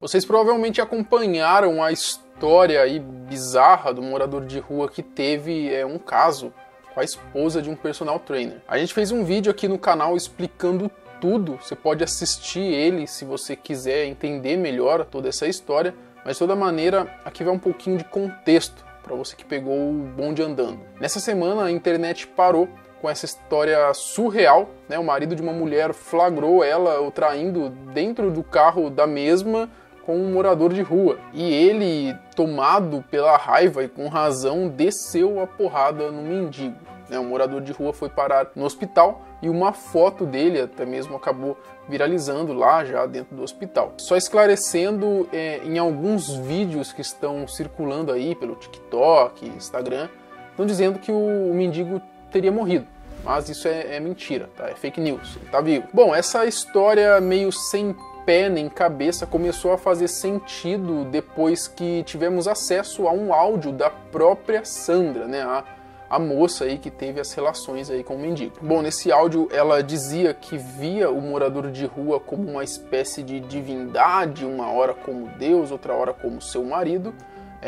Vocês provavelmente acompanharam a história aí bizarra do morador de rua que teve um caso com a esposa de um personal trainer. A gente fez um vídeo aqui no canal explicando tudo, você pode assistir ele se você quiser entender melhor toda essa história, mas de toda maneira aqui vai um pouquinho de contexto para você que pegou o bonde andando. Nessa semana a internet parou com essa história surreal, né? O marido de uma mulher flagrou ela o traindo dentro do carro da mesma com um morador de rua. E ele, tomado pela raiva e com razão, desceu a porrada no mendigo. O morador de rua foi parar no hospital e uma foto dele até mesmo acabou viralizando lá já dentro do hospital. Só esclarecendo, em alguns vídeos que estão circulando aí pelo TikTok, Instagram, estão dizendo que o mendigo teria morrido. Mas isso é mentira, tá? É fake news, ele tá vivo. Bom, essa história meio sem pé nem cabeça começou a fazer sentido depois que tivemos acesso a um áudio da própria Sandra, né? A moça aí que teve as relações aí com o mendigo. Bom, nesse áudio ela dizia que via o morador de rua como uma espécie de divindade, uma hora como Deus, outra hora como seu marido.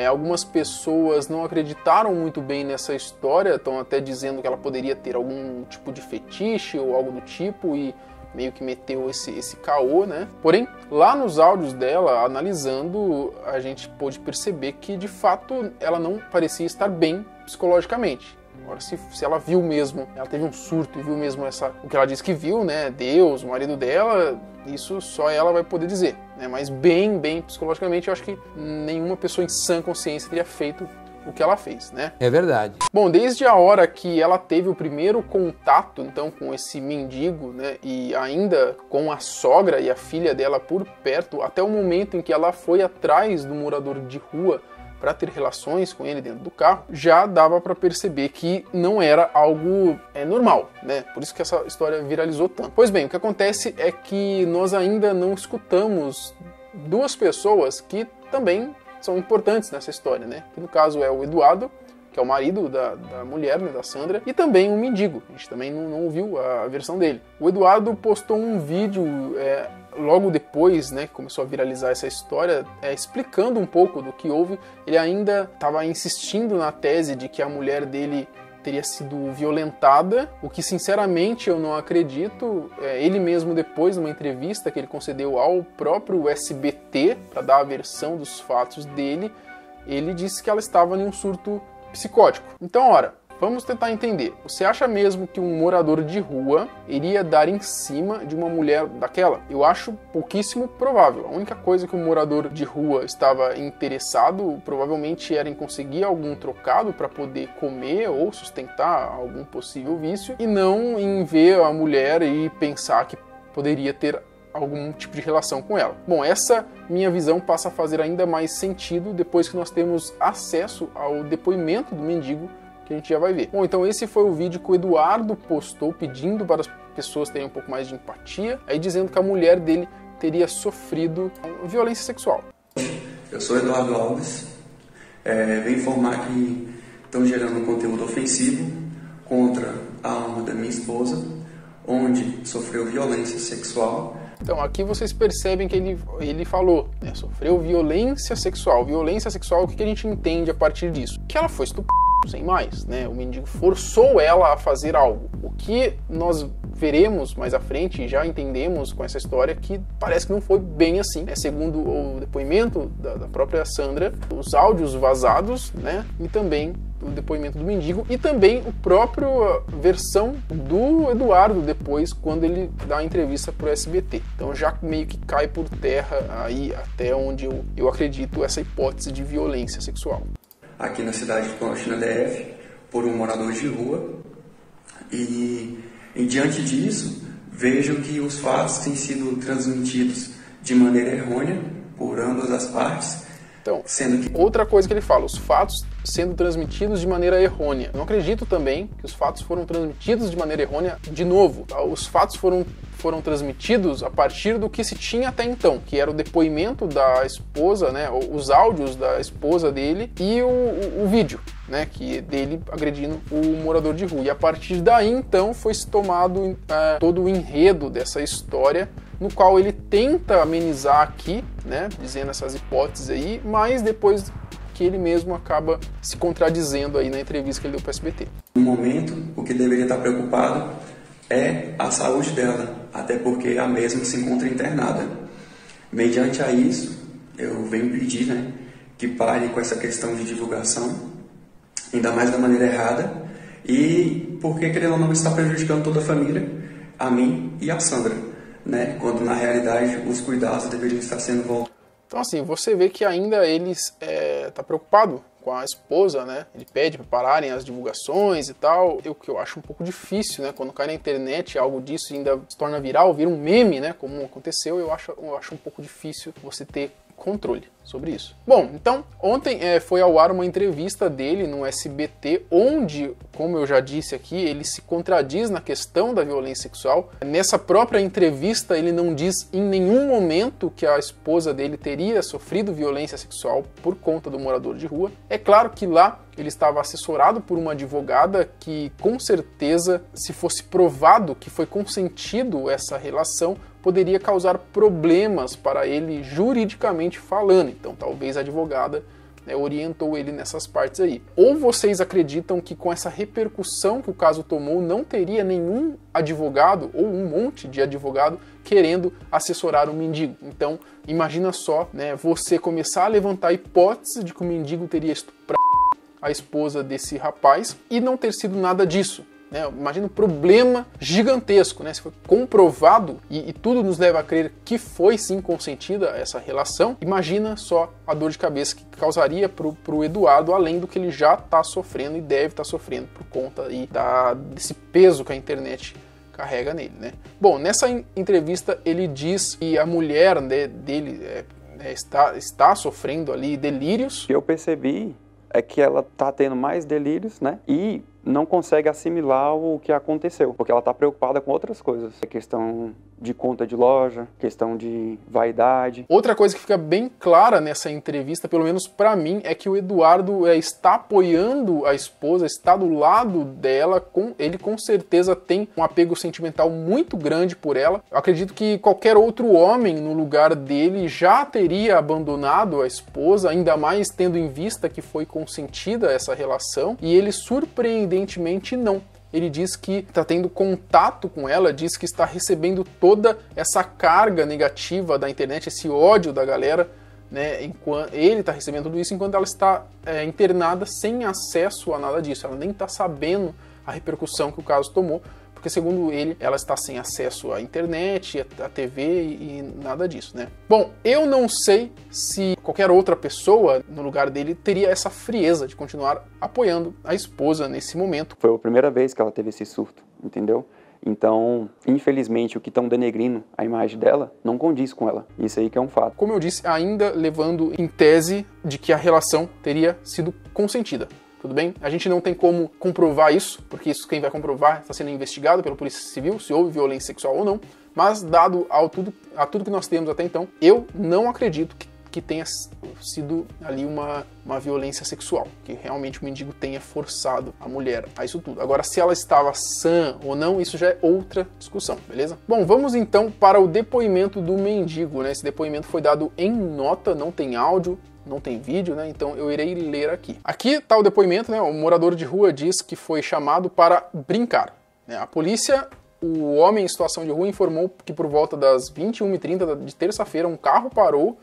Algumas pessoas não acreditaram muito bem nessa história, estão até dizendo que ela poderia ter algum tipo de fetiche ou algo do tipo e meio que meteu esse caô, né? Porém, lá nos áudios dela, analisando, a gente pôde perceber que, de fato, ela não parecia estar bem psicologicamente. Agora, se ela viu mesmo, ela teve um surto e viu mesmo o que ela disse que viu, né? Deus, o marido dela, isso só ela vai poder dizer, né? Mas bem psicologicamente, eu acho que nenhuma pessoa em sã consciência teria feito o que ela fez, né? É verdade. Bom, desde a hora que ela teve o primeiro contato, então, com esse mendigo, né, e ainda com a sogra e a filha dela por perto, até o momento em que ela foi atrás do morador de rua para ter relações com ele dentro do carro, já dava para perceber que não era algo normal, né? Por isso que essa história viralizou tanto. Pois bem, o que acontece é que nós ainda não escutamos duas pessoas que também são importantes nessa história, né? Que no caso é o Eduardo, que é o marido da mulher, né, da Sandra, e também o mendigo. A gente também não ouviu a versão dele. O Eduardo postou um vídeo logo depois, né, que começou a viralizar essa história, explicando um pouco do que houve. Ele ainda estava insistindo na tese de que a mulher dele teria sido violentada, o que sinceramente eu não acredito. Ele mesmo depois, numa entrevista que ele concedeu ao próprio SBT, para dar a versão dos fatos dele, ele disse que ela estava em um surto psicótico. Então, ora, vamos tentar entender. Você acha mesmo que um morador de rua iria dar em cima de uma mulher daquela? Eu acho pouquíssimo provável. A única coisa que um morador de rua estava interessado provavelmente era em conseguir algum trocado para poder comer ou sustentar algum possível vício, e não em ver a mulher e pensar que poderia ter algum tipo de relação com ela. Bom, essa minha visão passa a fazer ainda mais sentido depois que nós temos acesso ao depoimento do mendigo, que a gente já vai ver. Bom, então esse foi o vídeo que o Eduardo postou pedindo para as pessoas terem um pouco mais de empatia, aí dizendo que a mulher dele teria sofrido violência sexual. Eu sou Eduardo Alves, venho informar que estão gerando conteúdo ofensivo contra a alma da minha esposa, onde sofreu violência sexual. Então aqui vocês percebem que ele falou, né, sofreu violência sexual. Violência sexual, o que a gente entende a partir disso? Que ela foi estuprada, sem mais, né? O mendigo forçou ela a fazer algo. O que nós veremos mais à frente, já entendemos com essa história, que parece que não foi bem assim, né? Segundo o depoimento da própria Sandra, os áudios vazados, né? E também o depoimento do mendigo e também a própria versão do Eduardo depois, quando ele dá a entrevista para o SBT. Então já meio que cai por terra aí até onde eu acredito essa hipótese de violência sexual. Aqui na cidade de Planaltina DF, por um morador de rua, e diante disso, vejo que os fatos têm sido transmitidos de maneira errônea por ambas as partes. Então, outra coisa que ele fala, os fatos sendo transmitidos de maneira errônea. Eu não acredito também que os fatos foram transmitidos de maneira errônea de novo. Os fatos foram transmitidos a partir do que se tinha até então, que era o depoimento da esposa, né, os áudios da esposa dele e o vídeo, né, que dele agredindo o morador de rua. E a partir daí, então, foi tomado todo o enredo dessa história no qual ele tenta amenizar aqui, né, dizendo essas hipóteses aí, mas depois que ele mesmo acaba se contradizendo aí na entrevista que ele deu para o SBT. No momento, o que deveria estar preocupado é a saúde dela, até porque a mesma se encontra internada. Mediante a isso, eu venho pedir, né, que pare com essa questão de divulgação, ainda mais da maneira errada, e porque, querendo ou não, está prejudicando toda a família, a mim e a Sandra, né, quando na realidade os cuidados deveriam estar sendo voltados. Então assim, você vê que ainda ele está preocupado com a esposa, né? Ele pede para pararem as divulgações e tal. O que eu acho um pouco difícil, né? Quando cai na internet algo disso e ainda se torna viral, vira um meme, né? Como aconteceu, eu acho um pouco difícil você ter controle sobre isso. Bom, então, ontem foi ao ar uma entrevista dele no SBT, onde, como eu já disse aqui, ele se contradiz na questão da violência sexual. Nessa própria entrevista, ele não diz em nenhum momento que a esposa dele teria sofrido violência sexual por conta do morador de rua. É claro que lá ele estava assessorado por uma advogada que, com certeza, se fosse provado que foi consentido essa relação, poderia causar problemas para ele juridicamente falando. Então, talvez a advogada orientou ele nessas partes aí. Ou vocês acreditam que com essa repercussão que o caso tomou, não teria nenhum advogado ou um monte de advogado querendo assessorar o mendigo? Então, imagina só, né, você começar a levantar a hipótese de que o mendigo teria estuprado a esposa desse rapaz e não ter sido nada disso. Imagina um problema gigantesco, né? Se foi comprovado e tudo nos leva a crer que foi sim consentida essa relação, imagina só a dor de cabeça que causaria pro Eduardo, além do que ele já está sofrendo e deve estar sofrendo por conta aí desse peso que a internet carrega nele, né? Bom, nessa entrevista ele diz que a mulher, né, dele está sofrendo ali delírios. O que eu percebi é que ela está tendo mais delírios, né? E não consegue assimilar o que aconteceu, porque ela está preocupada com outras coisas. É questão de conta de loja, questão de vaidade. Outra coisa que fica bem clara nessa entrevista, pelo menos para mim, é que o Eduardo está apoiando a esposa, está do lado dela, ele com certeza tem um apego sentimental muito grande por ela. Eu acredito que qualquer outro homem no lugar dele já teria abandonado a esposa, ainda mais tendo em vista que foi consentida essa relação, e ele surpreendentemente não. Ele diz que está tendo contato com ela, diz que está recebendo toda essa carga negativa da internet, esse ódio da galera, né? Enquanto ele está recebendo tudo isso, enquanto ela está internada sem acesso a nada disso. Ela nem está sabendo a repercussão que o caso tomou, porque segundo ele, ela está sem acesso à internet, à TV e nada disso, né? Bom, eu não sei se qualquer outra pessoa no lugar dele teria essa frieza de continuar apoiando a esposa nesse momento. Foi a primeira vez que ela teve esse surto, entendeu? Então, infelizmente, o que estão denegrindo a imagem dela não condiz com ela. Isso aí que é um fato. Como eu disse, ainda levando em tese de que a relação teria sido consentida. Tudo bem? A gente não tem como comprovar isso, porque isso quem vai comprovar está sendo investigado pela Polícia Civil, se houve violência sexual ou não, mas dado a tudo que nós temos até então, eu não acredito que tenha sido ali uma violência sexual, que realmente o mendigo tenha forçado a mulher a isso tudo. Agora, se ela estava sã ou não, isso já é outra discussão, beleza? Bom, vamos então para o depoimento do mendigo, né? Esse depoimento foi dado em nota, não tem áudio, não tem vídeo, né? Então eu irei ler aqui. Aqui está o depoimento, né? O morador de rua diz que foi chamado para brincar, né? A polícia, o homem em situação de rua, informou que por volta das 21h30 de terça-feira um carro parou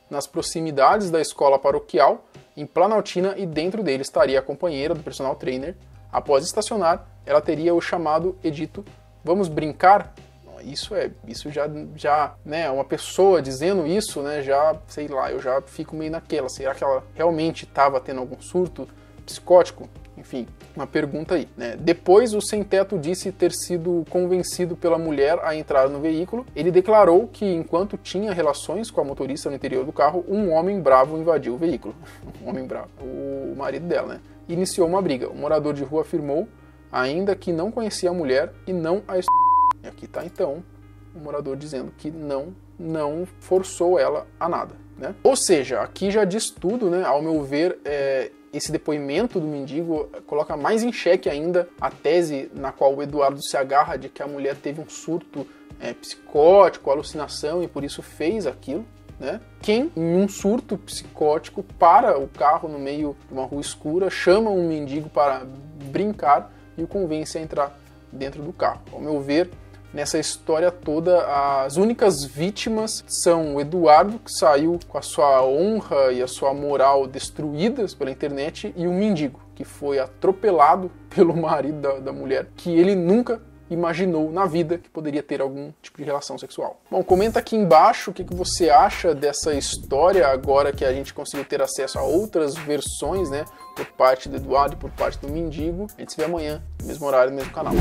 nas proximidades da escola paroquial em Planaltina e dentro dele estaria a companheira do personal trainer. Após estacionar, ela teria o chamado e dito: "Vamos brincar?" Isso já, né, uma pessoa dizendo isso, né, já, sei lá, eu já fico meio naquela, será que ela realmente estava tendo algum surto psicótico? Enfim, uma pergunta aí, né? Depois, o sem-teto disse ter sido convencido pela mulher a entrar no veículo. Ele declarou que, enquanto tinha relações com a motorista no interior do carro, um homem bravo invadiu o veículo. Um homem bravo, o marido dela, né? Iniciou uma briga. O morador de rua afirmou ainda que não conhecia a mulher e não a E aqui está então o morador dizendo que não forçou ela a nada, né? Ou seja, aqui já diz tudo, né? Ao meu ver, esse depoimento do mendigo coloca mais em xeque ainda a tese na qual o Eduardo se agarra de que a mulher teve um surto psicótico, alucinação e por isso fez aquilo, né? Quem, em um surto psicótico, para o carro no meio de uma rua escura, chama um mendigo para brincar e o convence a entrar dentro do carro. Ao meu ver, nessa história toda, as únicas vítimas são o Eduardo, que saiu com a sua honra e a sua moral destruídas pela internet, e o mendigo, que foi atropelado pelo marido da mulher, que ele nunca imaginou na vida que poderia ter algum tipo de relação sexual. Bom, comenta aqui embaixo o que você acha dessa história, agora que a gente conseguiu ter acesso a outras versões, né, por parte do Eduardo e por parte do mendigo. A gente se vê amanhã, no mesmo horário, no mesmo canal.